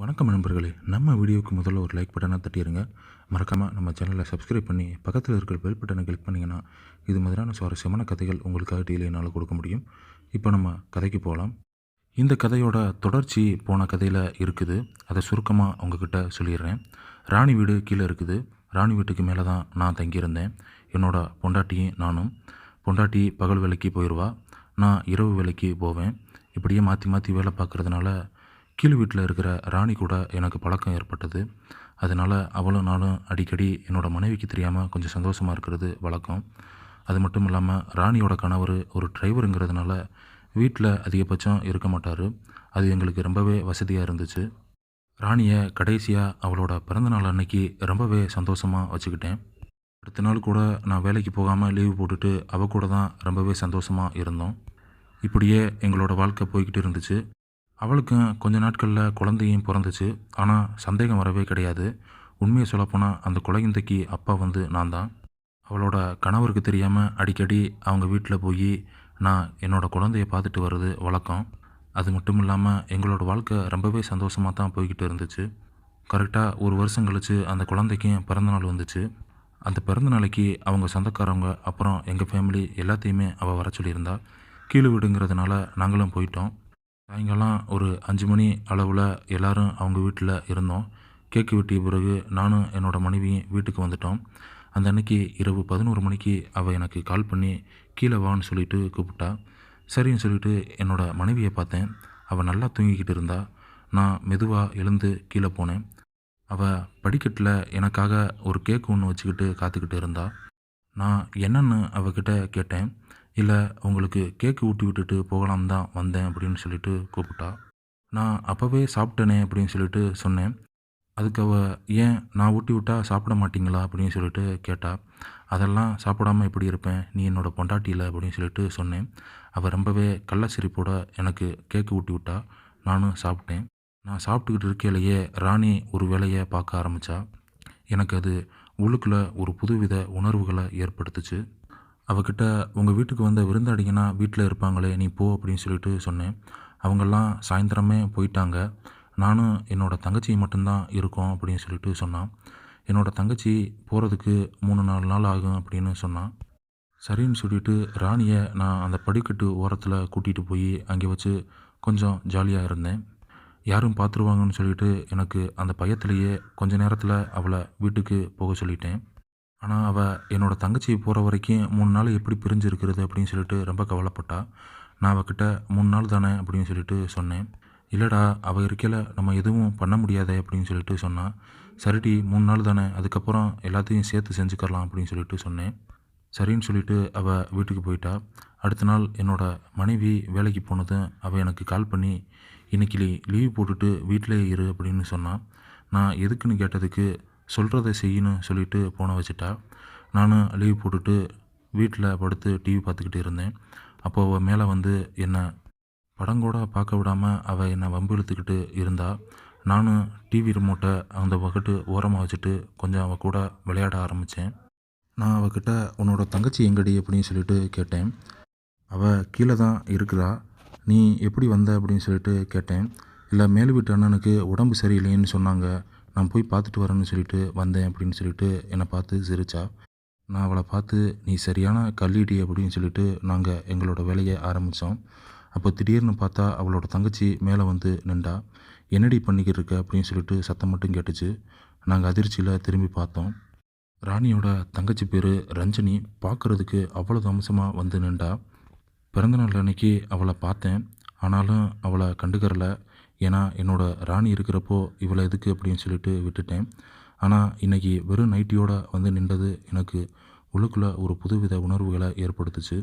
வணக்கம் நண்பர்களே, நம்ம வீடியோவுக்கு முதல்ல ஒரு லைக் பட்டனை தட்டிடுங்க. மறக்காமல் நம்ம சேனலை சப்ஸ்கிரைப் பண்ணி பக்கத்தில் இருக்கிற பெல் பட்டனை கிளிக் பண்ணிங்கன்னா இது மாதிரியான சுவாரஸ்யமான கதைகள் உங்களுக்காக டெய்லி என்னால் கொடுக்க முடியும். இப்போ நம்ம கதைக்கு போகலாம். இந்த கதையோட தொடர்ச்சி போன கதையில் இருக்குது. அதை சுருக்கமாக உங்ககிட்ட சொல்லிடுறேன். ராணி வீடு கீழே இருக்குது. ராணி வீட்டுக்கு மேலே தான் நான் தங்கியிருந்தேன். என்னோட பொண்டாட்டியும் நானும். பொண்டாட்டி பகல் வேலைக்கு போயிடுவா, நான் இரவு வேலைக்கு போவேன். இப்படியே மாற்றி மாற்றி வேலை பார்க்குறதுனால கீழ் வீட்டில் இருக்கிற ராணி கூட எனக்கு பழக்கம் ஏற்பட்டது. அதனால் அவளும் நானும் அடிக்கடி என்னோடய மனைவிக்கு தெரியாமல் கொஞ்சம் சந்தோஷமாக இருக்கிறது வழக்கம். அது மட்டும் இல்லாமல் ராணியோட கணவர் ஒரு டிரைவருங்கிறதுனால வீட்டில் அதிகபட்சம் இருக்க மாட்டார். அது எங்களுக்கு ரொம்பவே வசதியாக இருந்துச்சு. ராணியை கடைசியாக அவளோட பிறந்தநாள் அன்னைக்கு ரொம்பவே சந்தோஷமாக வச்சுக்கிட்டேன். அடுத்த நாள் கூட நான் வேலைக்கு போகாமல் லீவு போட்டுட்டு அவள் கூட தான் ரொம்பவே சந்தோஷமாக இருந்தோம். இப்படியே எங்களோட வாழ்க்கை போய்கிட்டு இருந்துச்சு. அவளுக்கும் கொஞ்ச நாட்களில் குழந்தையும் பிறந்துச்சு. ஆனால் சந்தேகம் வரவே கிடையாது. உண்மையை சொல்லப்போனால் அந்த குழந்தைக்கு அப்பா நான் தான். அவளோட கணவருக்கு தெரியாமல் அடிக்கடி அவங்க வீட்டில் போய் நான் என்னோடய குழந்தைய பார்த்துட்டு வர்றது வழக்கம். அது மட்டும் இல்லாமல் எங்களோட வாழ்க்கை ரொம்பவே சந்தோஷமாக தான் போய்கிட்டு இருந்துச்சு. கரெக்டாக ஒரு வருஷம் கழித்து அந்த குழந்தைக்கும் பிறந்தநாள் வந்துச்சு. அந்த பிறந்த நாளைக்கு அவங்க சொந்தக்காரவங்க அப்புறம் எங்கள் ஃபேமிலி எல்லாத்தையுமே அவள் வர சொல்லியிருந்தா. கீழே வீடுங்கிறதுனால நாங்களும் போயிட்டோம். சாயங்காலம் ஒரு 5 மணி அளவில் எல்லோரும் அவங்க வீட்டில் இருந்தோம். கேக்கு வெட்டிய பிறகு நானும் என்னோடய மனைவியும் வீட்டுக்கு வந்துட்டோம். அந்த அன்னைக்கு இரவு 11 மணிக்கு அவள் எனக்கு கால் பண்ணி கீழே வான்னு சொல்லிட்டு கூப்பிட்டா. சரின்னு சொல்லிட்டு என்னோடய மனைவியை பார்த்தேன். அவள் நல்லா தூங்கிக்கிட்டு இருந்தா. நான் மெதுவாக எழுந்து கீழே போனேன். அவள் படிக்கட்டில் எனக்காக ஒரு கேக் ஒன்று வச்சுக்கிட்டு காத்துக்கிட்டு இருந்தா. நான் என்னன்னு அவகிட்ட கேட்டேன். இல்லை, உங்களுக்கு கேக்கு ஊட்டி விட்டுட்டு போகலாம் தான் வந்தேன் அப்படின்னு சொல்லிட்டு கூப்பிட்டா. நான் அப்போவே சாப்பிட்டேனே அப்படின்னு சொல்லிட்டு சொன்னேன். அதுக்கு அவள் ஏன் நான் ஊட்டி விட்டால் சாப்பிட மாட்டிங்களா அப்படின்னு சொல்லிட்டு கேட்டா. அதெல்லாம் சாப்பிடாமல் எப்படி இருப்பேன், நீ என்னோடய பொண்டாட்டியில் அப்படின்னு சொல்லிட்டு சொன்னேன். அவள் ரொம்பவே கள்ள சிரிப்போட எனக்கு கேக்கு ஊட்டி விட்டா. நானும் சாப்பிட்டேன். நான் சாப்பிட்டுக்கிட்டு இருக்கையிலேயே ராணி ஒரு வேலையை பார்க்க ஆரம்பித்தா. எனக்கு அது உள்ளுக்குள்ளே ஒரு புதுவித உணர்வுகளை ஏற்படுத்துச்சு. அவகிட்ட உங்கள் வீட்டுக்கு வந்த விருந்தாடிங்கன்னா வீட்டில் இருப்பாங்களே, நீ போ அப்படின்னு சொல்லிட்டு சொன்னேன். அவங்கெல்லாம் சாயந்தரமே போயிட்டாங்க. நானும் என்னோடய தங்கச்சி மட்டும்தான் இருக்கோம் அப்படின்னு சொல்லிட்டு சொன்னான். என்னோடய தங்கச்சி போகிறதுக்கு 3-4 நாள் ஆகும் அப்படின்னு சொன்னான். சரின்னு சொல்லிட்டு ராணியை நான் அந்த படிக்கட்டு ஓரத்தில் கூட்டிகிட்டு போய் அங்கே வச்சு கொஞ்சம் ஜாலியாக இருந்தேன். யாரும் பார்த்துருவாங்கன்னு சொல்லிட்டு எனக்கு அந்த பயத்திலேயே கொஞ்ச நேரத்தில் அவளை வீட்டுக்கு போக சொல்லிட்டேன். ஆனால் அவள் என்னோடய தங்கச்சி போகிற வரைக்கும் 3 நாள் எப்படி பிரிஞ்சு இருக்கிறது அப்படின்னு சொல்லிட்டு ரொம்ப கவலைப்பட்டா. நான் அவகிட்ட 3 நாள் தானே அப்படின்னு சொல்லிட்டு சொன்னேன். இல்லைடா, அவள் இருக்கையில் நம்ம எதுவும் பண்ண முடியாதே அப்படின்னு சொல்லிட்டு சொன்னான். சரிடி, 3 நாள் தானே, அதுக்கப்புறம் எல்லாத்தையும் சேர்த்து செஞ்சுக்கலாம் அப்படின்னு சொல்லிட்டு சொன்னேன். சரின்னு சொல்லிட்டு அவள் வீட்டுக்கு போயிட்டா. அடுத்த நாள் என்னோடய மனைவி வேலைக்கு போனதும் அவள் எனக்கு கால் பண்ணி இன்றைக்கி லீவ் போட்டுட்டு வீட்டிலே இரு அப்படின்னு சொன்னான். நான் எதுக்குன்னு கேட்டதுக்கு சொல்கிறத செய்யணும் சொல்லிவிட்டு போன வச்சுட்டா. நானும் லீவ் போட்டுட்டு வீட்டில் படுத்து டிவி பார்த்துக்கிட்டு இருந்தேன். அப்போ அவள் மேலே என்னை படம் கூட பார்க்க விடாமல் அவள் என்னை வம்பு இழுத்துக்கிட்டு இருந்தா. நானும் டிவி ரிமோட்டை அந்த பக்கத்து ஓரமாக வச்சுட்டு கொஞ்சம் அவள் கூட விளையாட ஆரம்பித்தேன். நான் அவகிட்ட உன்னோட தங்கச்சி எங்கடி அப்படின்னு சொல்லிட்டு கேட்டேன். அவள் கீழே தான் இருக்கிறா, நீ எப்படி வந்த அப்படின்னு சொல்லிட்டு கேட்டேன். இல்லை, மேல் வீட்டு அண்ணனுக்கு உடம்பு சரியில்லைன்னு சொன்னாங்க, நான் போய் பார்த்துட்டு வரேன்னு சொல்லிட்டு வந்தேன் அப்படின்னு சொல்லிட்டு என்னை பார்த்து சிரிச்சா. நான் அவளை பார்த்து நீ சரியான கல்லிடி அப்படின்னு சொல்லிட்டு நாங்கள் எங்களோட வேலையை ஆரம்பித்தோம். அப்போ திடீர்னு பார்த்தா அவளோட தங்கச்சி மேலே நின்றா. என்னடி பண்ணிக்கிட்டு இருக்க அப்படின்னு சொல்லிட்டு சத்தம் மட்டும் கேட்டுச்சு. நாங்கள் அதிர்ச்சியில் திரும்பி பார்த்தோம். ராணியோட தங்கச்சி பேர் ரஞ்சனி. பார்க்குறதுக்கு அவ்வளோ அம்சமாக நின்றா. பிறந்தநாள் அன்னைக்கு அவளை பார்த்தேன். ஆனாலும் அவளை கண்டுக்கறல. ஏன்னா என்னோடய ராணி இருக்கிறப்போ இவளை எதுக்கு அப்படின்னு சொல்லிட்டு விட்டுட்டேன். ஆனால் இன்றைக்கி வெறும் நைட்டியோடு நின்றது எனக்கு உள்ளுக்குள்ளே ஒரு புதுவித உணர்வுகளை ஏற்படுத்துச்சு.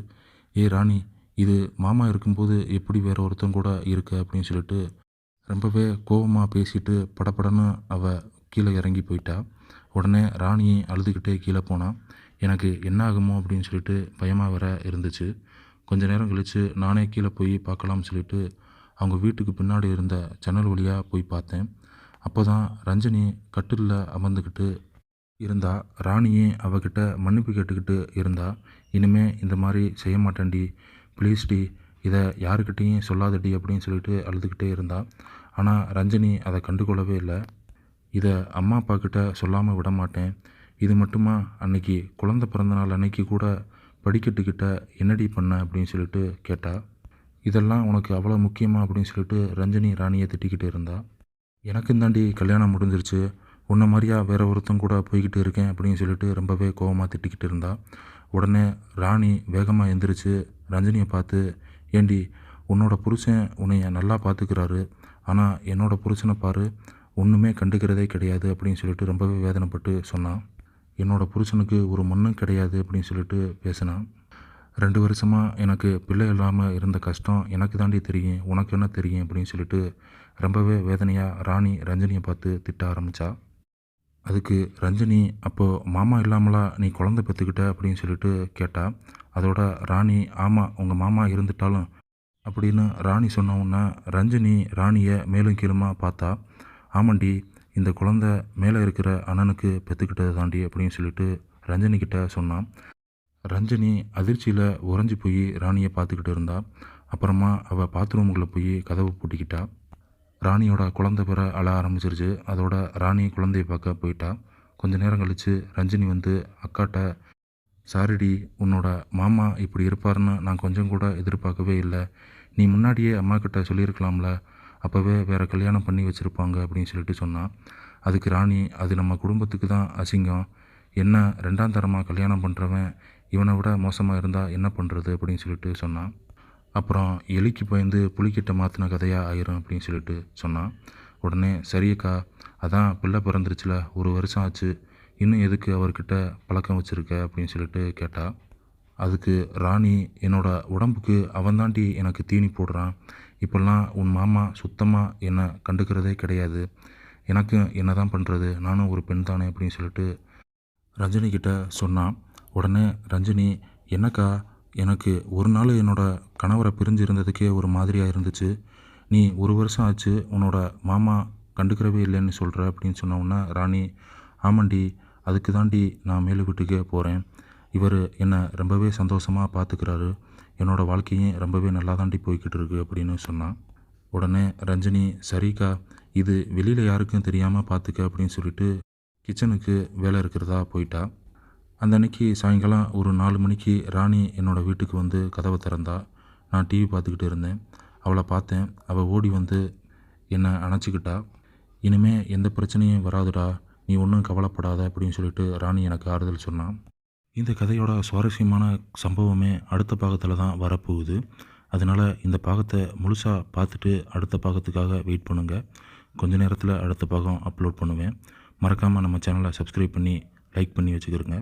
ஏ ராணி, இது மாமா இருக்கும்போது எப்படி வேறு ஒருத்தன் கூட இருக்க அப்படின்னு சொல்லிட்டு ரொம்பவே கோபமாக பேசிட்டு படப்படன்னு அவள் கீழே இறங்கி போயிட்டா. உடனே ராணி அழுதுகிட்டே கீழே போனான். எனக்கு என்ன ஆகுமோ அப்படின்னு சொல்லிட்டு பயமாக வேற இருந்துச்சு. கொஞ்ச நேரம் கழித்து நானே கீழே போய் பார்க்கலாம்னு சொல்லிட்டு அவங்க வீட்டுக்கு பின்னாடி இருந்த ஜன்னல் வழியாக போய் பார்த்தேன். அப்போ தான் ரஞ்சனி கட்டிலில் அமர்ந்துக்கிட்டு இருந்தா. ராணியே அவகிட்ட மன்னிப்பு கேட்டுக்கிட்டு இருந்தா. இனிமே இந்த மாதிரி செய்ய மாட்டேன்டி, ப்ளீஸ்டி, இதை யாருக்கிட்டேயும் சொல்லாதடி அப்படின்னு சொல்லிட்டு அழுதுகிட்டே இருந்தா. ஆனால் ரஞ்சனி அதை கண்டுகொள்ளவே இல்லை. இதை அம்மா அப்பா கிட்ட சொல்லாமல் விட மாட்டேன். இது மட்டுமா, அன்னைக்கு குழந்தை பிறந்த நாள் அன்னைக்கு கூட படிக்கட்டுக்கிட்ட என்னடி பண்ண அப்படின்னு சொல்லிட்டு கேட்டா. இதெல்லாம் உனக்கு அவ்வளோ முக்கியமா அப்படின்னு சொல்லிட்டு ரஞ்சனி ராணியை திட்டிக்கிட்டு இருந்தா. எனக்கும் தாண்டி கல்யாணம் முடிஞ்சிருச்சு, உன்ன மாதிரியா வேற ஒருத்தன் கூட போய்கிட்டு இருக்கேன் அப்படின்னு சொல்லிட்டு ரொம்பவே கோவமாக திட்டிக்கிட்டு இருந்தா. உடனே ராணி வேகமாக எந்திரிச்சு ரஞ்சனியை பார்த்து, ஏண்டி, உன்னோட புருஷன் உன்னைய நல்லா பார்த்துக்கிறாரு, ஆனால் என்னோட புருஷனை பாரு, ஒன்றுமே கண்டுக்கிறதே கிடையாது அப்படின்னு சொல்லிட்டு ரொம்பவே வேதனைப்பட்டு சொன்னான். என்னோட புருஷனுக்கு ஒரு மண்ணும் கிடையாது அப்படின்னு சொல்லிட்டு பேசினான். 2 வருஷமாக எனக்கு பிள்ளை இல்லாமல் இருந்த கஷ்டம் எனக்கு தாண்டி தெரியும், உனக்கு என்ன தெரியும் அப்படின்னு சொல்லிட்டு ரொம்பவே வேதனையாக ராணி ரஞ்சனியை பார்த்து திட்ட ஆரம்பித்தா. அதுக்கு ரஞ்சனி, அப்போது மாமா இல்லாமலா நீ குழந்தை பெற்றுக்கிட்ட அப்படின்னு சொல்லிட்டு கேட்டா. அதோட ராணி, ஆமாம், உங்கள் மாமா இருந்துட்டாலும் அப்படின்னு ராணி சொன்ன உடனே ரஞ்சனி ராணியை மேலும் கீழுமா பார்த்தா. ஆமாண்டி, இந்த குழந்தை மேலே இருக்கிற அண்ணனுக்கு பெற்றுக்கிட்டது தாண்டி அப்படின்னு சொல்லிட்டு ரஞ்சனிக்கிட்ட சொன்னான். ரஞ்சனி அதிர்ச்சியில் உறைஞ்சி போய் ராணியை பார்த்துக்கிட்டு இருந்தா. அப்புறமா அவள் பாத்ரூமுக்குள்ளே போய் கதவு பூட்டிக்கிட்டா. ராணியோட குழந்தை பெற அழ ஆரம்பிச்சிருச்சு. அதோட ராணி குழந்தையை பார்க்க போயிட்டா. கொஞ்ச நேரம் கழித்து ரஞ்சனி வந்து அக்காட்ட, சாரிடி, உன்னோட மாமா இப்படி இருப்பார்னு நான் கொஞ்சம் கூட எதிர்பார்க்கவே இல்லை. நீ முன்னாடியே அம்மா கிட்ட சொல்லியிருக்கலாம்ல, அப்போவே வேறு கல்யாணம் பண்ணி வச்சுருப்பாங்க அப்படின்னு சொல்லிட்டு சொன்னான். அதுக்கு ராணி, அது நம்ம குடும்பத்துக்கு தான் அசிங்கம், என்ன 2ஆம் தரமாக கல்யாணம் பண்ணுறவன் இவனை விட மோசமாக இருந்தால் என்ன பண்ணுறது அப்படின்னு சொல்லிட்டு சொன்னான். அப்புறம் எலிக்கு பயந்து புலிக்கிட்ட மாற்றின கதையாக ஆயிரும் அப்படின்னு சொல்லிட்டு சொன்னான். உடனே, சரியக்கா, அதான் பிள்ளை பிறந்துருச்சுல, 1 வருஷம் ஆச்சு, இன்னும் எதுக்கு அவர்கிட்ட பழக்கம் வச்சுருக்க அப்படின்னு சொல்லிட்டு கேட்டா. அதுக்கு ராணி, என்னோட உடம்புக்கு அவன் தாண்டி எனக்கு தீனி போடுறான், இப்போல்லாம் உன் மாமா சுத்தமாக என்னை கண்டுக்கிறதே கிடையாது, எனக்கு என்ன தான் பண்ணுறது, நானும் ஒரு பெண் தானே அப்படின்னு சொல்லிட்டு ரஞ்சனிக்கிட்ட சொன்னான். உடனே ரஞ்சனி, என்னக்கா, எனக்கு ஒரு நாள் என்னோடய கணவரை பிரிஞ்சு இருந்ததுக்கே ஒரு மாதிரியாக இருந்துச்சு, நீ 1 வருஷம் ஆச்சு உன்னோட மாமா கண்டுக்கிறவே இல்லைன்னு சொல்கிற அப்படின்னு சொன்னோன்னா ராணி, ஆமாண்டி, அதுக்கு தாண்டி நான் மேலு வீட்டுக்கே போகிறேன், இவர் என்னை ரொம்பவே சந்தோஷமாக பார்த்துக்கிறாரு, என்னோடய வாழ்க்கையும் ரொம்பவே நல்லா தாண்டி போய்கிட்டு இருக்கு அப்படின்னு சொன்னான். உடனே ரஞ்சனி, சரிக்கா, இது வெளியில் யாருக்கும் தெரியாமல் பார்த்துக்க அப்படின்னு சொல்லிட்டு கிச்சனுக்கு வேலை இருக்கிறதா போயிட்டா. அந்த அன்னைக்கு சாயங்காலம் ஒரு 4 மணிக்கு ராணி என்னோடய வீட்டுக்கு வந்து கதவை திறந்தா. நான் டிவி பார்த்துக்கிட்டு இருந்தேன். அவளை பார்த்தேன். அவள் ஓடி வந்து என்னை அணைச்சிக்கிட்டா. இனிமே எந்த பிரச்சனையும் வராதுடா, நீ ஒன்றும் கவலைப்படாத அப்படின்னு சொல்லிட்டு ராணி எனக்கு ஆறுதல் சொன்னான். இந்த கதையோட சுவாரஸ்யமான சம்பவமே அடுத்த பாகத்தில் தான் வரப்போகுது. அதனால் இந்த பாகத்தை முழுசாக பார்த்துட்டு அடுத்த பாகத்துக்காக வெயிட் பண்ணுங்கள். கொஞ்ச நேரத்தில் அடுத்த பாகம் அப்லோட் பண்ணுவேன். மறக்காமல் நம்ம சேனலை சப்ஸ்கிரைப் பண்ணி லைக் பண்ணி வச்சுக்கிறோங்க.